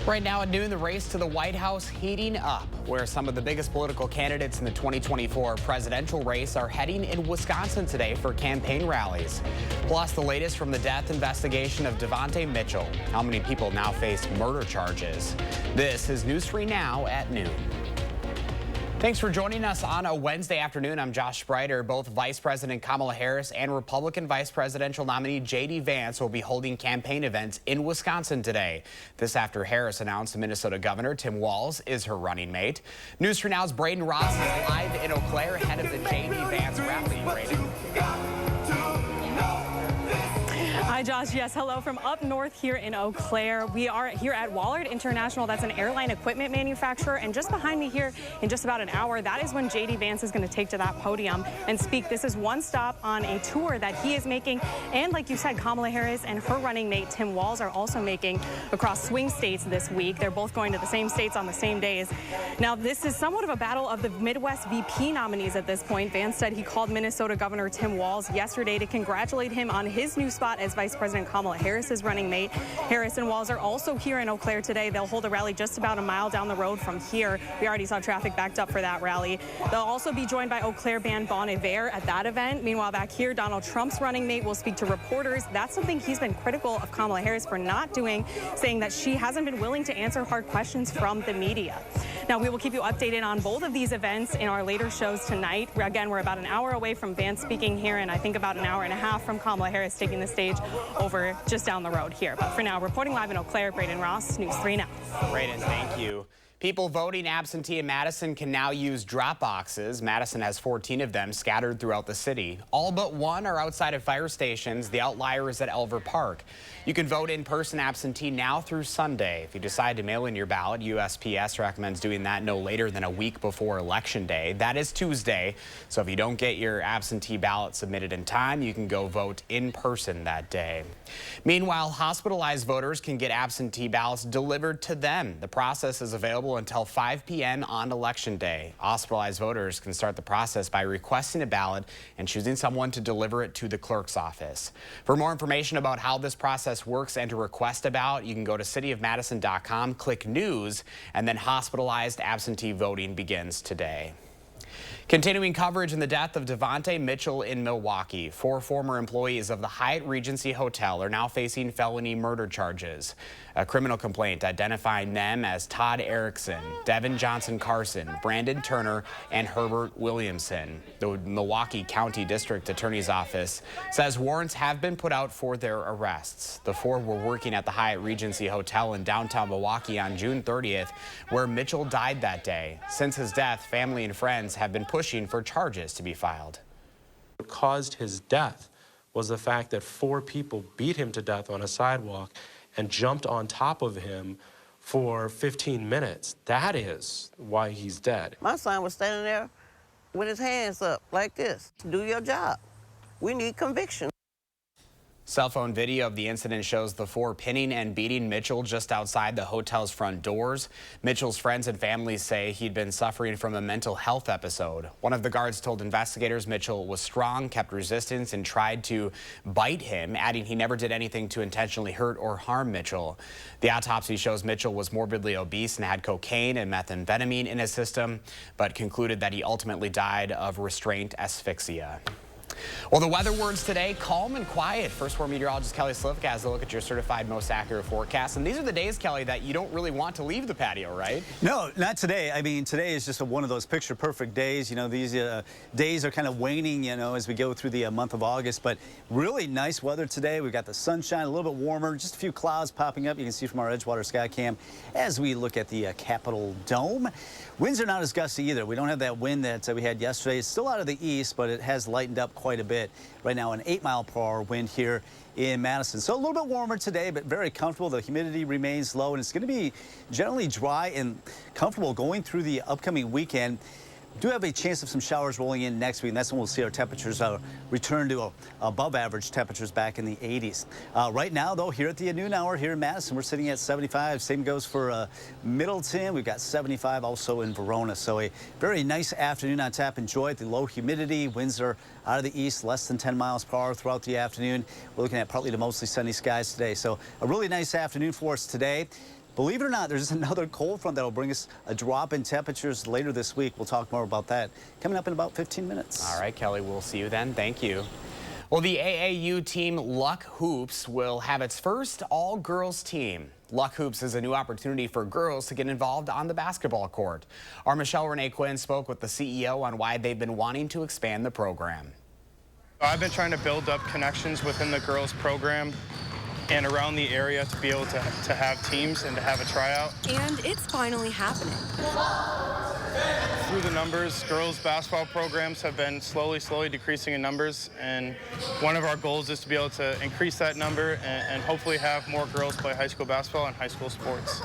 Right now at noon, the race to the White House heating up, where some of the biggest political candidates in the 2024 presidential race are heading in Wisconsin today for campaign rallies. Plus, the latest from the death investigation of Devontae Mitchell. How many people now face murder charges? This is News 3 Now at noon. Thanks for joining us on a Wednesday afternoon. I'm Josh Spreiter. Both Vice President Kamala Harris and Republican Vice Presidential nominee J.D. Vance will be holding campaign events in Wisconsin today. This after Harris announced Minnesota Governor Tim Walz is her running mate. News 3 Now's Braden Ross is live in Eau Claire ahead of the J.D. Vance rally. Braden. Hi, Josh. Yes, hello from up north here in Eau Claire. We are here at Wallard International. That's an airline equipment manufacturer. And just behind me here in just about an hour, that is when J.D. Vance is going to take to that podium and speak. This is one stop on a tour that he is making. And like you said, Kamala Harris and her running mate Tim Walz are also making across swing states this week. They're both going to the same states on the same days. Now, this is somewhat of a battle of the Midwest VP nominees at this point. Vance said he called Minnesota Governor Tim Walz yesterday to congratulate him on his new spot as Vice President Kamala Harris's running mate. Harris and Walz are also here in Eau Claire today. They'll hold a rally just about a mile down the road from here. We already saw traffic backed up for that rally. They'll also be joined by Eau Claire band Bon Iver at that event. Meanwhile, back here, Donald Trump's running mate will speak to reporters. That's something he's been critical of Kamala Harris for not doing, saying that she hasn't been willing to answer hard questions from the media. Now, we will keep you updated on both of these events in our later shows tonight. Again, we're about an hour away from Vance speaking here, and I think about an hour and a half from Kamala Harris taking the stage over just down the road here. But for now, reporting live in Eau Claire, Braden Ross, News 3 Now. Braden, thank you. People voting absentee in Madison can now use drop boxes. Madison has 14 of them scattered throughout the city. All but one are outside of fire stations. The outlier is at Elver Park. You can vote in person absentee now through Sunday. If you decide to mail in your ballot, USPS recommends doing that no later than a week before Election Day. That is Tuesday. So if you don't get your absentee ballot submitted in time, you can go vote in person that day. Meanwhile, hospitalized voters can get absentee ballots delivered to them. The process is available until 5 p.m. on Election Day. Hospitalized voters can start the process by requesting a ballot and choosing someone to deliver it to the clerk's office. For more information about how this process works and to request a ballot, you can go to cityofmadison.com, click News, and then hospitalized absentee voting begins today. Continuing coverage in the death of Devontae Mitchell in Milwaukee. 4 former employees of the Hyatt Regency Hotel are now facing felony murder charges. A criminal complaint identifying them as Todd Erickson, Devin Johnson Carson, Brandon Turner, and Herbert Williamson. The Milwaukee County District Attorney's Office says warrants have been put out for their arrests. The 4 were working at the Hyatt Regency Hotel in downtown Milwaukee on June 30th, where Mitchell died that day. Since his death, family and friends have been pushing for charges to be filed. What caused his death was the fact that 4 people beat him to death on a sidewalk and jumped on top of him for 15 minutes. That is why he's dead. My son was standing there with his hands up like this. Do your job. We need conviction. Cell phone video of the incident shows the 4 pinning and beating Mitchell just outside the hotel's front doors. Mitchell's friends and family say he'd been suffering from a mental health episode. One of the guards told investigators Mitchell was strong, kept resistance, and tried to bite him, adding he never did anything to intentionally hurt or harm Mitchell. The autopsy shows Mitchell was morbidly obese and had cocaine and methamphetamine in his system, but concluded that he ultimately died of restraint asphyxia. Well, the weather words today, calm and quiet. First Four meteorologist Kelly Slivka has a look at your certified most accurate forecast. And these are the days, Kelly, that you don't really want to leave the patio, right? No, not today. I mean, today is just one of those picture-perfect days. You know, these days are kind of waning, you know, as we go through the month of August. But really nice weather today. We've got the sunshine, a little bit warmer, just a few clouds popping up. You can see from our Edgewater sky cam as we look at the Capitol Dome. Winds are not as gusty either. We don't have that wind that we had yesterday. It's still out of the east, but it has lightened up quite a bit. Right now, an 8-mile-per-hour wind here in Madison. So a little bit warmer today, but very comfortable. The humidity remains low, and it's going to be generally dry and comfortable going through the upcoming weekend. Do have a chance of some showers rolling in next week, and that's when we'll see our temperatures return to above average temperatures back in the 80s. Right now, though, here at the noon hour here in Madison, we're sitting at 75. Same goes for Middleton. We've got 75 also in Verona. So a very nice afternoon on tap. Enjoy it. The low humidity. Winds are out of the east, less than 10 miles per hour throughout the afternoon. We're looking at partly to mostly sunny skies today. So a really nice afternoon for us today. believe it or not, there's another cold front that will bring us a drop in temperatures later this week. We'll talk more about that coming up in about 15 minutes. All right, Kelly, we'll see you then. Thank you. Well, the AAU team Luck Hoops will have its first all-girls team. Luck Hoops is a new opportunity for girls to get involved on the basketball court. Our Michelle Renee Quinn spoke with the CEO on why they've been wanting to expand the program. I've been trying to build up connections within the girls program and around the area to be able to have teams and to have a tryout. And it's finally happening. Through the numbers, girls basketball programs have been slowly decreasing in numbers, and one of our goals is to be able to increase that number and hopefully have more girls play high school basketball and high school sports.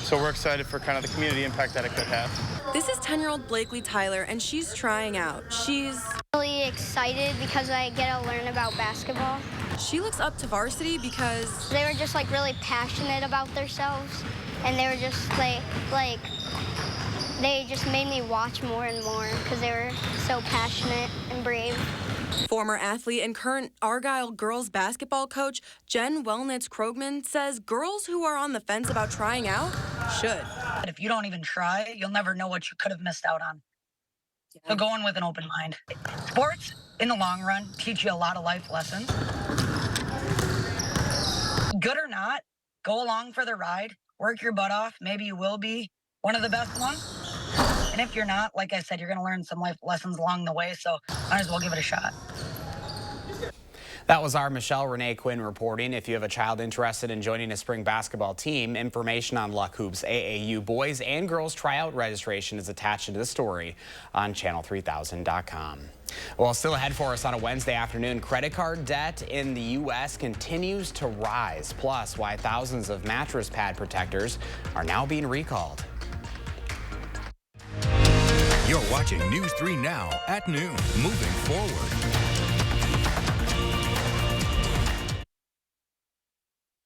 So we're excited for kind of the community impact that it could have. This is 10-year-old Blakely Tyler, and she's trying out. She's really excited because I get to learn about basketball. She looks up to varsity because they were just like really passionate about themselves, and they were just like they just made me watch more and more because they were so passionate and brave. Former athlete and current Argyle girls basketball coach Jen Wellnitz-Krogman says girls who are on the fence about trying out should. But if you don't even try, you'll never know what you could have missed out on. So go in with an open mind. Sports, in the long run, teach you a lot of life lessons. Good or not, go along for the ride, work your butt off. Maybe you will be one of the best ones. And if you're not, like I said, you're going to learn some life lessons along the way, so might as well give it a shot. That was our Michelle Renee Quinn reporting. If you have a child interested in joining a spring basketball team, information on Luck Hoops AAU boys and girls tryout registration is attached to the story on channel3000.com. Well, still ahead for us on a Wednesday afternoon, credit card debt in the U.S. continues to rise, plus why thousands of mattress pad protectors are now being recalled. You're watching News 3 Now at noon, moving forward.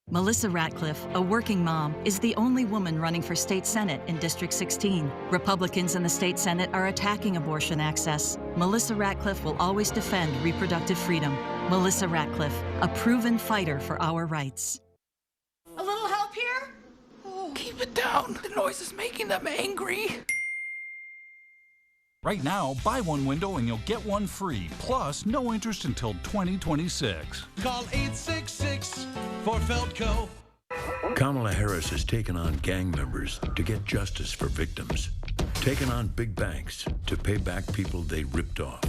Melissa Ratcliffe, a working mom, is the only woman running for state senate in District 16. Republicans in the state senate are attacking abortion access. Melissa Ratcliffe will always defend reproductive freedom. Melissa Ratcliffe, a proven fighter for our rights. A little help here? Oh. Keep it down. The noise is making them angry. Right now, buy one window and you'll get one free, plus no interest until 2026. Call 866 for Feldco. Kamala Harris has taken on gang members to get justice for victims, taken on big banks to pay back people they ripped off,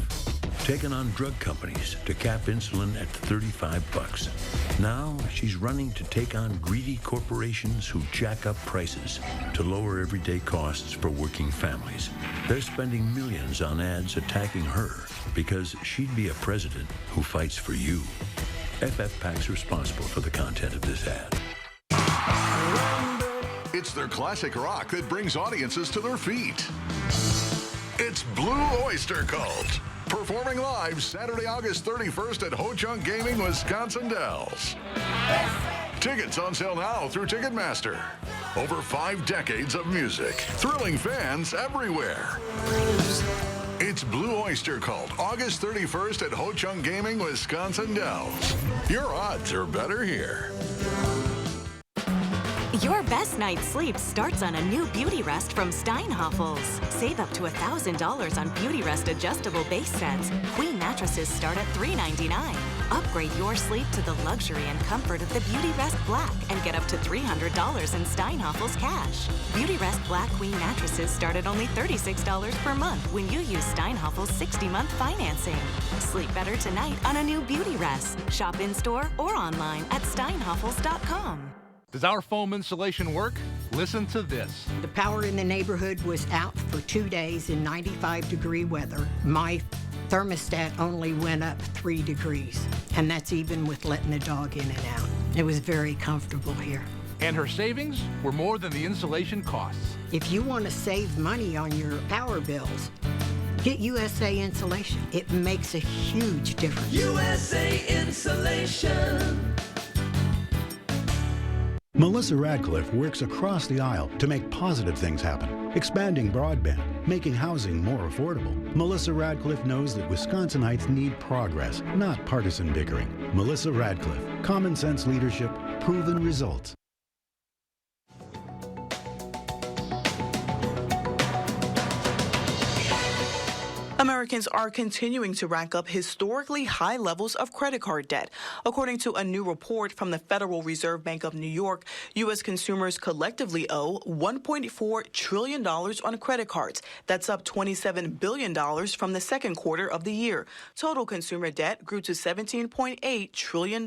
taken on drug companies to cap insulin at $35. Now she's running to take on greedy corporations who jack up prices to lower everyday costs for working families. They're spending millions on ads attacking her because she'd be a president who fights for you. FFPAC's responsible for the content of this ad. It's their classic rock that brings audiences to their feet. It's Blue Oyster Cult, performing live Saturday, August 31st at Ho Chunk Gaming, Wisconsin Dells. Tickets on sale now through Ticketmaster. Over 5 decades of music, thrilling fans everywhere. It's Blue Oyster Cult, August 31st at Ho Chunk Gaming, Wisconsin Dells. Your odds are better here. Your best night's sleep starts on a new Beauty Rest from Steinhoffels. Save up to $1,000 on Beauty Rest adjustable base sets. Queen mattresses start at $399. Upgrade your sleep to the luxury and comfort of the Beauty Rest Black and get up to $300 in Steinhoffels cash. Beauty Rest Black Queen mattresses start at only $36 per month when you use Steinhoffels 60-month financing. Sleep better tonight on a new Beauty Rest. Shop in-store or online at steinhoffels.com. Does our foam insulation work? Listen to this. The power in the neighborhood was out for 2 days in 95-degree weather. My thermostat only went up 3 degrees, and that's even with letting the dog in and out. It was very comfortable here. And her savings were more than the insulation costs. If you want to save money on your power bills, get USA Insulation. It makes a huge difference. USA Insulation. Melissa Ratcliffe works across the aisle to make positive things happen, expanding broadband, making housing more affordable. Melissa Ratcliffe knows that Wisconsinites need progress, not partisan bickering. Melissa Ratcliffe, common sense leadership, proven results. Americans are continuing to rack up historically high levels of credit card debt. According to a new report from the Federal Reserve Bank of New York, U.S. consumers collectively owe $1.4 trillion on credit cards. That's up $27 billion from the second quarter of the year. Total consumer debt grew to $17.8 trillion.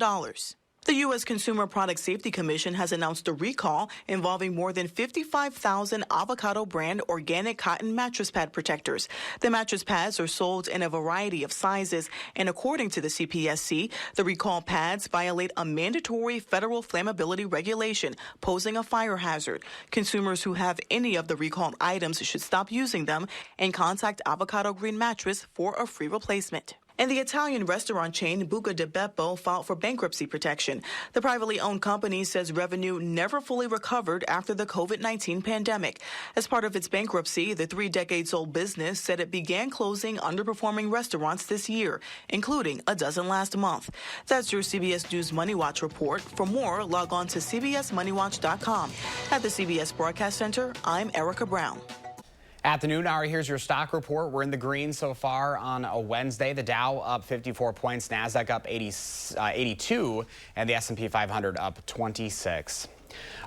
The U.S. Consumer Product Safety Commission has announced a recall involving more than 55,000 Avocado brand organic cotton mattress pad protectors. The mattress pads are sold in a variety of sizes, and according to the CPSC, the recall pads violate a mandatory federal flammability regulation, posing a fire hazard. Consumers who have any of the recalled items should stop using them and contact Avocado Green Mattress for a free replacement. And the Italian restaurant chain Buca di Beppo filed for bankruptcy protection. The privately owned company says revenue never fully recovered after the COVID-19 pandemic. As part of its bankruptcy, the 3-decades-old business said it began closing underperforming restaurants this year, including a dozen last month. That's your CBS News Money Watch report. For more, log on to cbsmoneywatch.com. At the CBS Broadcast Center, I'm Erica Brown. At the noon hour, here's your stock report. We're in the green so far on a Wednesday. The Dow up 54 points, NASDAQ up 82, and the S&P 500 up 26.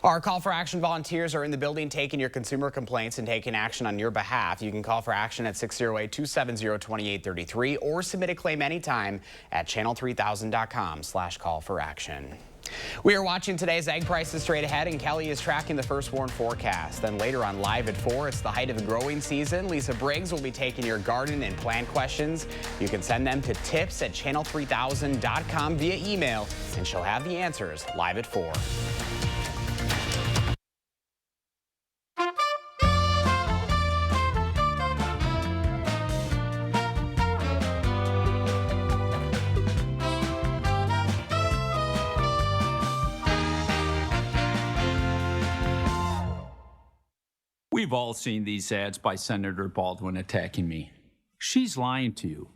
Our Call for Action volunteers are in the building taking your consumer complaints and taking action on your behalf. You can call for action at 608-270-2833 or submit a claim anytime at channel3000.com/call-for-action. We are watching today's egg prices straight ahead, and Kelly is tracking the first warn forecast. Then later on Live at 4, it's the height of the growing season. Lisa Briggs will be taking your garden and plant questions. You can send them to tips@channel3000.com via email, and she'll have the answers live at 4. We've all seen these ads by Senator Baldwin attacking me. She's lying to you.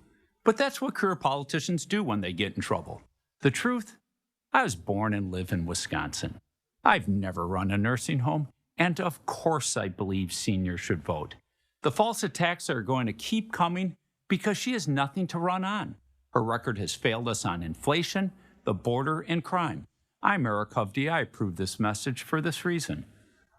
But that's what career politicians do when they get in trouble. The truth? I was born and live in Wisconsin. I've never run a nursing home, and of course I believe seniors should vote. The false attacks are going to keep coming because she has nothing to run on. Her record has failed us on inflation, the border, and crime. I'm Eric Hovde. I approve this message for this reason.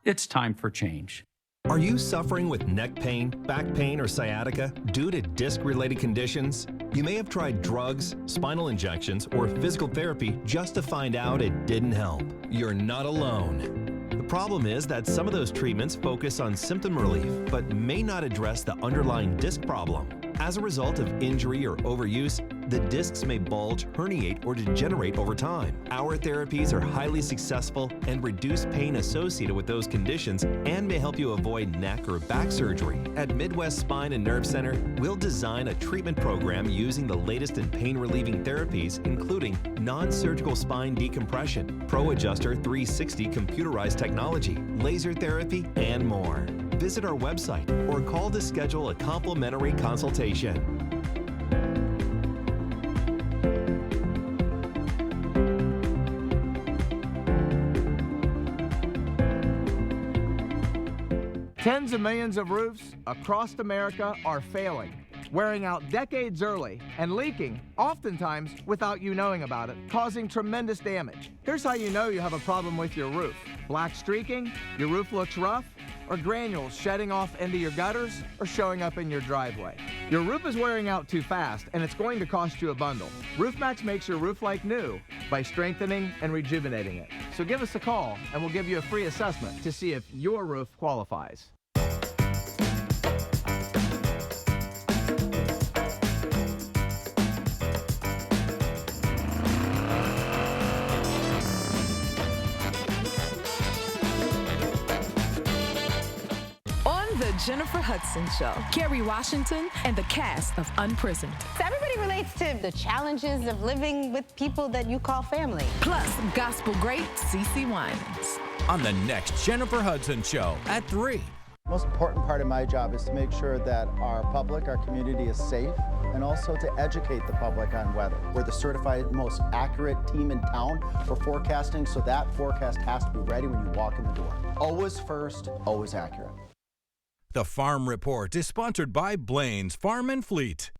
It's time for change. Are you suffering with neck pain, back pain, or sciatica due to disc-related conditions? You may have tried drugs, spinal injections, or physical therapy just to find out it didn't help. You're not alone. The problem is that some of those treatments focus on symptom relief, but may not address the underlying disc problem. As a result of injury or overuse, the discs may bulge, herniate, or degenerate over time. Our therapies are highly successful and reduce pain associated with those conditions and may help you avoid neck or back surgery. At Midwest Spine and Nerve Center, we'll design a treatment program using the latest in pain-relieving therapies, including non-surgical spine decompression, Pro Adjuster 360 computerized technology, laser therapy, and more. Visit our website or call to schedule a complimentary consultation. Tens of millions of roofs across America are failing, wearing out decades early, and leaking, oftentimes without you knowing about it, causing tremendous damage. Here's how you know you have a problem with your roof. Black streaking, your roof looks rough, or granules shedding off into your gutters or showing up in your driveway. Your roof is wearing out too fast, and it's going to cost you a bundle. RoofMax makes your roof like new by strengthening and rejuvenating it. So give us a call, and we'll give you a free assessment to see if your roof qualifies. Jennifer Hudson Show, Kerry Washington, and the cast of Unprisoned. So everybody relates to the challenges of living with people that you call family. Plus, gospel great CeCe Winans. On the next Jennifer Hudson Show at 3. The most important part of my job is to make sure that our public, our community is safe, and also to educate the public on weather. We're the certified most accurate team in town for forecasting, so that forecast has to be ready when you walk in the door. Always first, always accurate. The Farm Report is sponsored by Blaine's Farm and Fleet.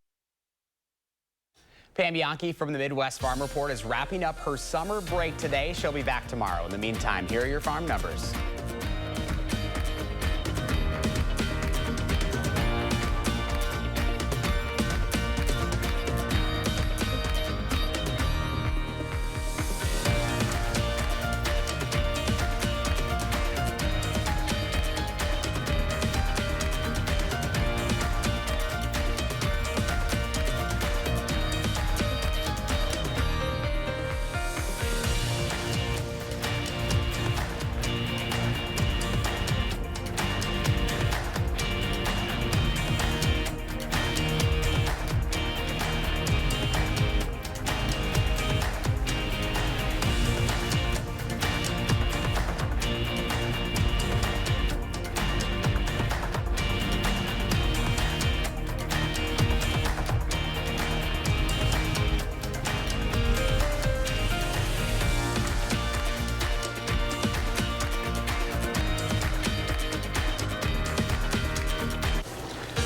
Pam Bianchi from the Midwest Farm Report is wrapping up her summer break today. She'll be back tomorrow. In the meantime, here are your farm numbers.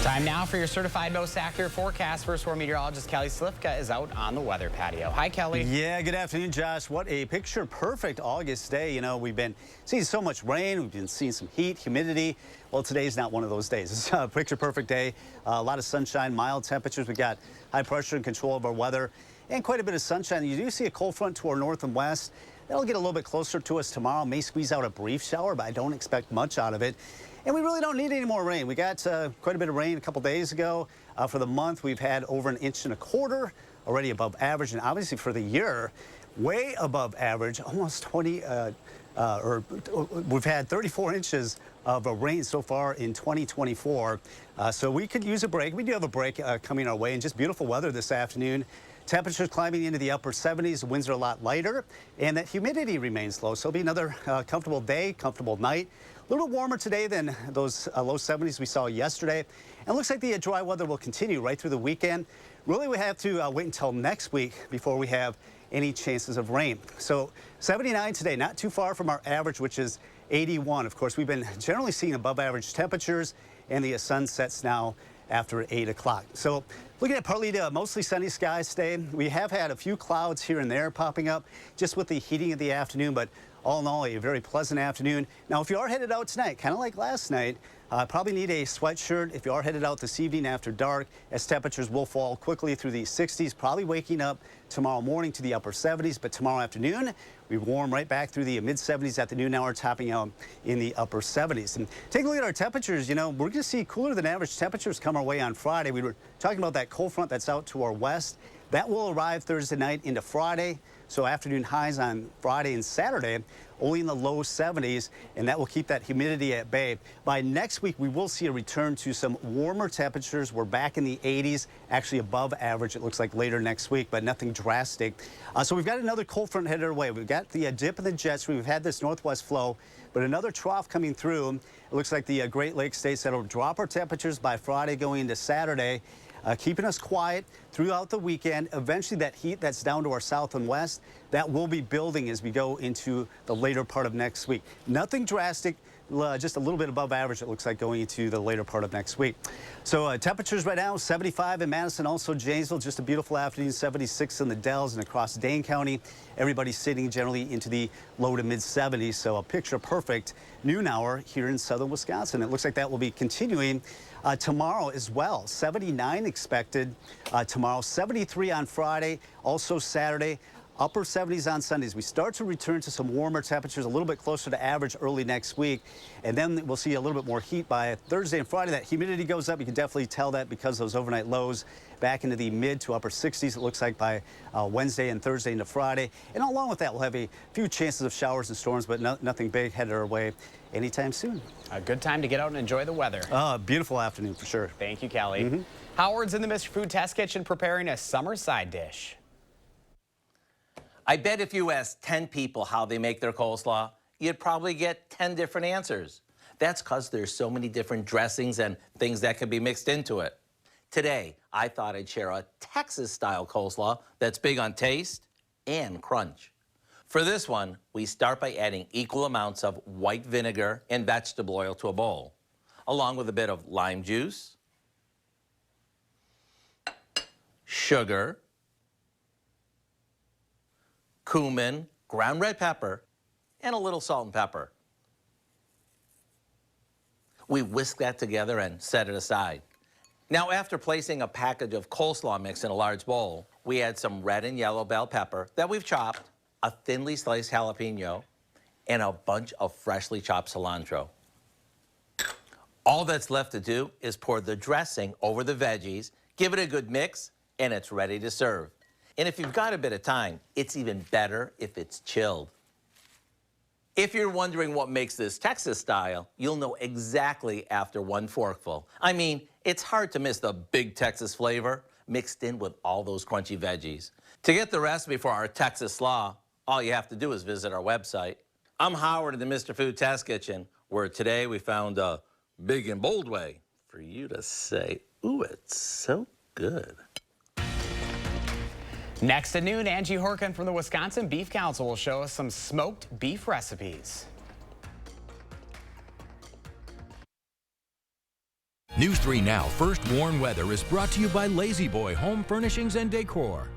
Time now for your certified most accurate forecast. First, our meteorologist Kelly Slifka is out on the weather patio. Hi, Kelly. Yeah, good afternoon, Josh. What a picture-perfect August day. You know, we've been seeing so much rain. We've been seeing some heat, humidity. Well, today's not one of those days. It's a picture-perfect day. A lot of sunshine, mild temperatures. We got high pressure and control of our weather, and quite a bit of sunshine. You do see a cold front to our north and west. That'll get a little bit closer to us tomorrow. May squeeze out a brief shower, but I don't expect much out of it. And we really don't need any more rain. We got quite a bit of rain a couple days ago. For the month, we've had over 1.25 inches, already above average. And obviously for the year, way above average, almost 20, we've had 34 inches of rain so far in 2024. So we could use a break. We do have a break coming our way, and just beautiful weather this afternoon. Temperatures climbing into the upper 70s, winds are a lot lighter, and that humidity remains low. So it'll be another comfortable day, comfortable night. A little bit warmer today than those low 70s we saw yesterday. And it looks like the dry weather will continue right through the weekend. Really, we have to wait until next week before we have any chances of rain. So 79 today, not too far from our average, which is 81. Of course, we've been generally seeing above average temperatures, and the sun sets now after 8 o'clock. So looking at partly to mostly sunny skies today. We have had a few clouds here and there popping up just with the heating of the afternoon, but all in all, a very pleasant afternoon. Now, if you are headed out tonight, kind of like last night, probably need a sweatshirt if you are headed out this evening after dark, as temperatures will fall quickly through the 60s, probably waking up tomorrow morning to the upper 70s, but tomorrow afternoon, we warm right back through the mid-70s at the noon hour, topping out in the upper 70s. And take a look at our temperatures. You know, we're going to see cooler than average temperatures come our way on Friday. We were talking about that cold front that's out to our west. That will arrive Thursday night into Friday. So afternoon highs on Friday and Saturday only in the low 70s, and that will keep that humidity at bay. By next week, we will see a return to some warmer temperatures. We're back in the 80s, actually above average, it looks like later next week, but nothing drastic. So we've got another cold front headed our way. We've got the dip in the jet stream. We've had this northwest flow, but another trough coming through. It looks like the Great Lakes states that'll drop our temperatures by Friday going into Saturday. Keeping us quiet throughout the weekend. Eventually, that heat that's down to our south and west, that will be building as we go into the later part of next week. Nothing drastic, just a little bit above average, it looks like, going into the later part of next week. So temperatures right now, 75 in Madison, also Janesville, just a beautiful afternoon, 76 in the Dells and across Dane County. Everybody's sitting generally into the low to mid 70s, so a picture perfect noon hour here in southern Wisconsin. It looks like that will be continuing tomorrow as well. 79 expected tomorrow, 73 on Friday, also Saturday. Upper 70s on Sundays. We start to return to some warmer temperatures, a little bit closer to average early next week. And then we'll see a little bit more heat by Thursday and Friday. That humidity goes up. You can definitely tell that because those overnight lows back into the mid to upper 60s, it looks like, by Wednesday and Thursday into Friday. And along with that, we'll have a few chances of showers and storms, but nothing big headed our way anytime soon. A good time to get out and enjoy the weather. Beautiful afternoon for sure. Thank you, Kelly. Howard's in the Mr. Food Test Kitchen preparing a summer side dish. I bet if you asked 10 people how they make their coleslaw, you'd probably get 10 different answers. That's because there's so many different dressings and things that can be mixed into it. Today, I thought I'd share a Texas-style coleslaw that's big on taste and crunch. For this one, we start by adding equal amounts of white vinegar and vegetable oil to a bowl. along with a bit of lime juice, sugar, cumin, ground red pepper, and a little salt and pepper. We whisk that together and set it aside. Now, after placing a package of coleslaw mix in a large bowl, we add some red and yellow bell pepper that we've chopped, a thinly sliced jalapeno, and a bunch of freshly chopped cilantro. All that's left to do is pour the dressing over the veggies, give it a good mix, and it's ready to serve. And if you've got a bit of time, it's even better if it's chilled. If you're wondering what makes this Texas style, you'll know exactly after one forkful. I mean, it's hard to miss the big Texas flavor mixed in with all those crunchy veggies. To get the recipe for our Texas slaw, all you have to do is visit our website. I'm Howard in the Mr. Food Test Kitchen, where today we found a big and bold way for you to say, ooh, it's so good. Next at noon, Angie Horkin from the Wisconsin Beef Council will show us some smoked beef recipes. News 3 Now First Warn Weather is brought to you by Lazy Boy Home Furnishings and Decor.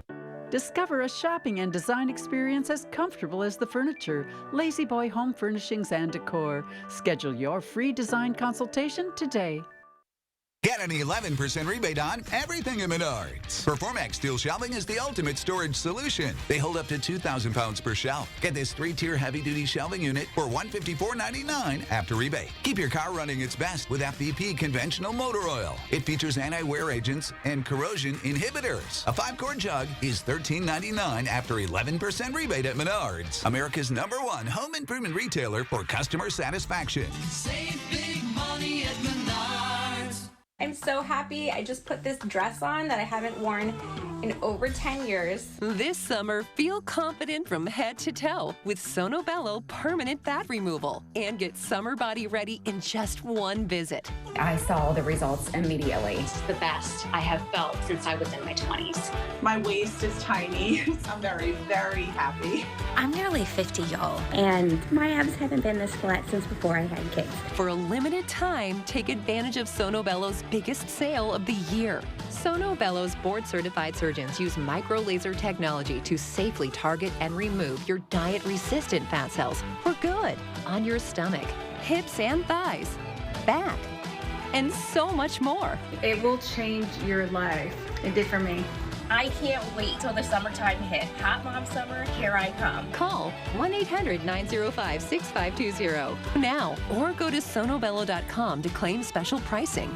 Discover a shopping and design experience as comfortable as the furniture. Lazy Boy Home Furnishings and Decor. Schedule your free design consultation today. Get an 11% rebate on everything at Menards. Performax steel shelving is the ultimate storage solution. They hold up to 2,000 pounds per shelf. Get this 3-tier heavy-duty shelving unit for $154.99 after rebate. Keep your car running its best with FVP conventional motor oil. It features anti-wear agents and corrosion inhibitors. A 5-quart jug is $13.99 after 11% rebate at Menards. America's #1 home improvement retailer for customer satisfaction. Save big money at Menards. I'm so happy. I just put this dress on that I haven't worn in over 10 years. This summer, feel confident from head to toe with Sono Bello Permanent Fat Removal and get summer body ready in just one visit. I saw the results immediately. It's the best I have felt since I was in my 20s. My waist is tiny. I'm very, very happy. I'm nearly 50, y'all, and my abs haven't been this flat since before I had kids. For a limited time, take advantage of Sono Bello's biggest sale of the year. Sono Bello's board-certified surgeons use micro-laser technology to safely target and remove your diet-resistant fat cells for good on your stomach, hips and thighs, back, and so much more. It will change your life. It did for me. I can't wait till the summertime hit. Hot Mom Summer, here I come. Call 1-800-905-6520 now or go to sonobello.com to claim special pricing.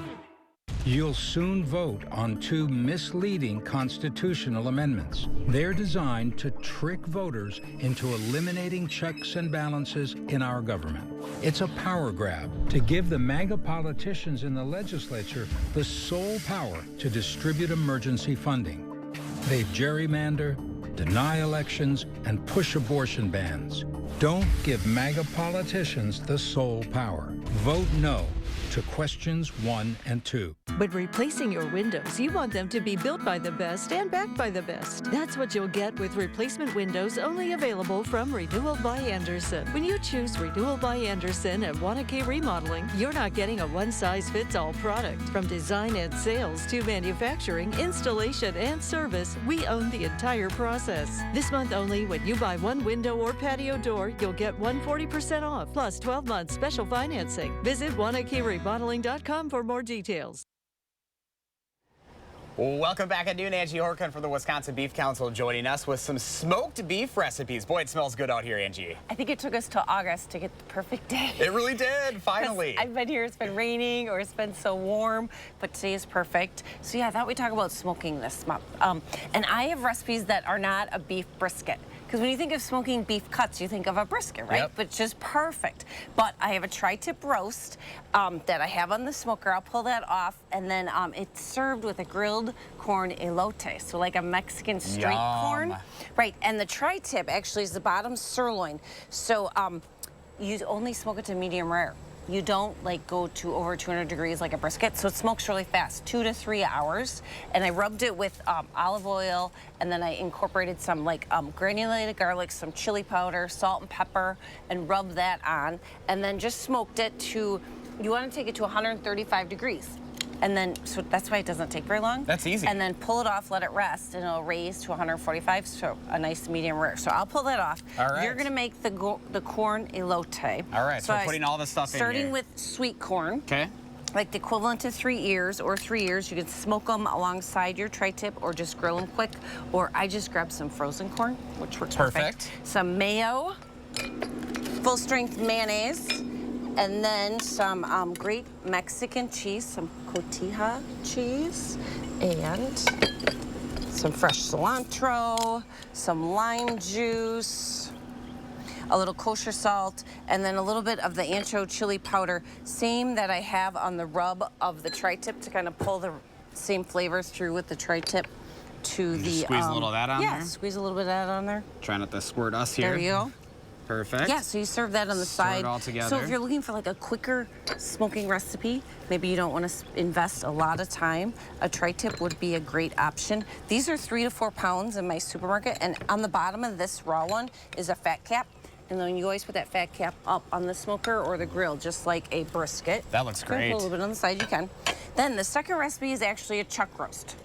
You'll soon vote on 2 misleading constitutional amendments. They're designed to trick voters into eliminating checks and balances in our government. It's a power grab to give the MAGA politicians in the legislature the sole power to distribute emergency funding. They gerrymander, deny elections, and push abortion bans. Don't give MAGA politicians the sole power. Vote no to questions 1 and 2. But replacing your windows, you want them to be built by the best and backed by the best. That's what you'll get with replacement windows only available from Renewal by Andersen. When you choose Renewal by Andersen at Wanakee Remodeling, you're not getting a one-size-fits-all product. From design and sales to manufacturing, installation, and service, we own the entire process. This month only, when you buy 1 window or patio door, you'll get 140% off, plus 12 months special financing. Visit WanakeeRemodeling.com for more details. Welcome back at noon. Angie Horkin from the Wisconsin Beef Council joining us with some smoked beef recipes. Boy, it smells good out here, Angie. I think it took us till August to get the perfect day. It really did, finally. I've been here, it's been raining or it's been so warm, but today is perfect. So yeah, I thought we'd talk about smoking this month. And I have recipes that are not a beef brisket. Because when you think of smoking beef cuts, you think of a brisket, right? Yep. But it's just perfect. But I have a tri-tip roast that I have on the smoker. I'll pull that off, and then it's served with a grilled corn elote, so like a Mexican street corn. Right, and the tri-tip actually is the bottom sirloin. So you only smoke it to medium rare. You don't like go to over 200 degrees like a brisket, so it smokes really fast, 2 to 3 hours. And I rubbed it with olive oil, and then I incorporated some like granulated garlic, some chili powder, salt and pepper, and rubbed that on, and then just smoked it to you want to take it to 135 degrees. And then, so that's why it doesn't take very long. That's easy. And then pull it off, let it rest, and it'll raise to 145, so a nice medium rare. So I'll pull that off. All right. You're gonna make the corn elote. All right, so we're putting all the stuff in here. Starting with sweet corn. Okay. Like the equivalent to 3 ears or 3 ears. You can smoke them alongside your tri-tip or just grill them quick. Or I just grabbed some frozen corn, which works perfect. Some mayo, full strength mayonnaise, and then some great Mexican cheese, some cotija cheese, and some fresh cilantro, some lime juice, a little kosher salt, and then a little bit of the ancho chili powder, same that I have on the rub of the tri-tip to kind of pull the same flavors through with the tri-tip to the... Squeeze a little of that on there? Yeah, squeeze a little bit of that on there. Try not to squirt us here. There you go. Perfect. Yeah, so you serve that on the side. It all together. So if you're looking for like a quicker smoking recipe, maybe you don't want to invest a lot of time, a tri-tip would be a great option. These are 3 to 4 pounds in my supermarket, and on the bottom of this raw one is a fat cap. And then you always put that fat cap up on the smoker or the grill, just like a brisket. That looks great. Put a little bit on the side, you can. Then the second recipe is actually a chuck roast.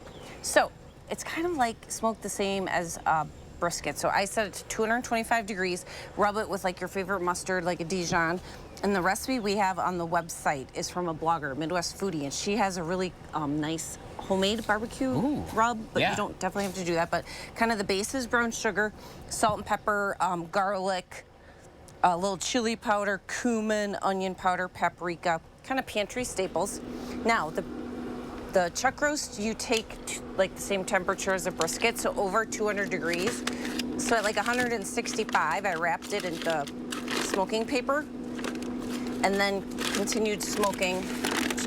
So it's kind of like smoked the same as brisket. So I set it to 225 degrees, rub it with like your favorite mustard, like a Dijon. And the recipe we have on the website is from a blogger, Midwest Foodie, and she has a really nice homemade barbecue rub, but you don't definitely have to do that. But kind of the base is brown sugar, salt and pepper, garlic, a little chili powder, cumin, onion powder, paprika, kind of pantry staples. Now, the chuck roast, you take like the same temperature as a brisket, so over 200 degrees. So at like 165, I wrapped it in the smoking paper and then continued smoking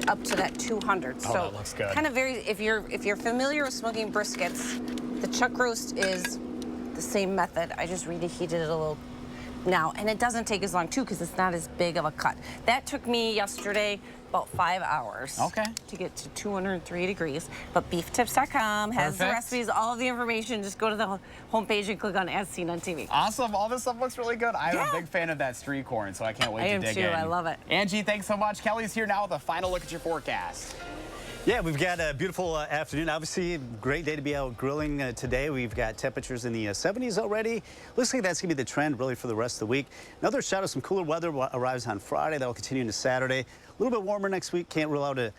up to that 200. Oh, that looks good. Kind of if you're familiar with smoking briskets, the chuck roast is the same method. I just reheated it a little now, and it doesn't take as long too because it's not as big of a cut. That took me yesterday about 5 hours to get to 203 degrees. But beeftips.com has the recipes, all of the information. Just go to the homepage and click on As Seen on TV. Awesome. All this stuff looks really good. I'm a big fan of that street corn, so I can't wait to dig in. I am too. I love it. Angie, thanks so much. Kelly's here now with a final look at your forecast. Yeah, we've got a beautiful afternoon. Obviously, a great day to be out grilling today. We've got temperatures in the 70s already. Looks like that's going to be the trend really for the rest of the week. Another shot of some cooler weather arrives on Friday. That will continue into Saturday. A little bit warmer next week. Can't rule out an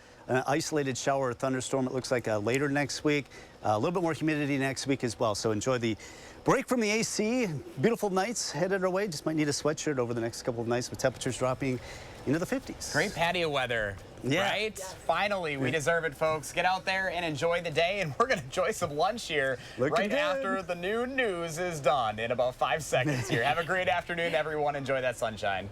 isolated shower or thunderstorm. It looks like later next week. A little bit more humidity next week as well. So enjoy the break from the AC. Beautiful nights headed our way. Just might need a sweatshirt over the next couple of nights with temperatures dropping into the 50s. Great patio weather. Yeah. Right? Finally, we deserve it, folks. Get out there and enjoy the day, and we're going to enjoy some lunch here after the noon news is done in about 5 seconds here. Have a great afternoon, everyone. Enjoy that sunshine.